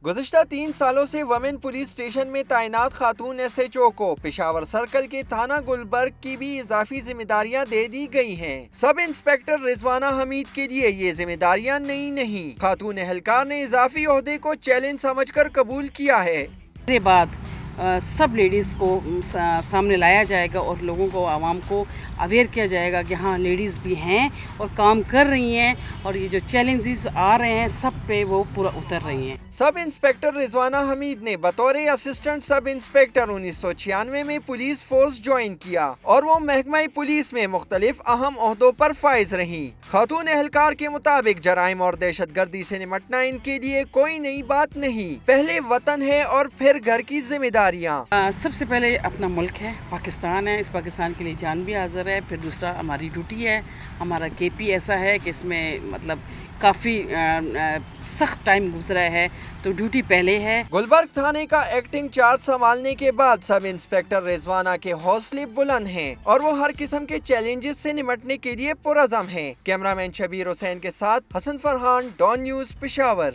گزشتہ 3 سالوں سے وومن پولیس اسٹیشن میں تعینات خاتون ایس ایچ او کو پشاور سرکل کے تھانہ گلبرگ کی بھی اضافی ذمہ داریاں دے دی گئی ہیں۔ سب انسپیکٹر رضوانہ حمید کے لیے یہ ذمہ داریاں نئی نہیں، خاتون اہلکار نے اضافی عہدے کو چیلنج سمجھ کر قبول کیا ہے۔ کے بعد سب لیڈیز کو سامنے لایا جائے گا اور لوگوں کو، عوام کو اویئر کیا جائے گا کہ ہاں لیڈیز بھی ہیں اور کام کر رہی ہیں، اور یہ جو چیلنجز آ رہے ہیں سب پہ وہ پورا اتر رہی ہیں۔ سب انسپیکٹر رضوانہ حمید نے بطور اسسٹنٹ سب انسپیکٹر 1996 میں پولیس فورس جوائن کیا اور وہ محکمہ پولیس میں مختلف اہم عہدوں پر فائز رہیں۔ خاتون اہلکار کے مطابق جرائم اور دہشت گردی سے نمٹنا ان کے لیے کوئی نئی بات نہیں، پہلے وطن ہے اور پھر گھر کی ذمہ داریاں۔ سب سے پہلے اپنا ملک ہے، پاکستان ہے، اس پاکستان کے لیے جان بھی حاضر ہے۔ پھر دوسرا ہماری ڈیوٹی ہے، ہمارا کے پی ایسا ہے کہ اس میں مطلب کافی سخت ٹائم گزرا ہے، تو ڈیوٹی پہلے ہے۔ گلبرگ تھانے کا ایکٹنگ چارج سنبھالنے کے بعد سب انسپیکٹر رضوانہ کے حوصلے بلند ہیں اور وہ ہر قسم کے چیلنجز سے نمٹنے کے لیے پرعزم ہیں۔ کیمرہ مین شبیر حسین کے ساتھ حسن فرحان، ڈان نیوز، پشاور۔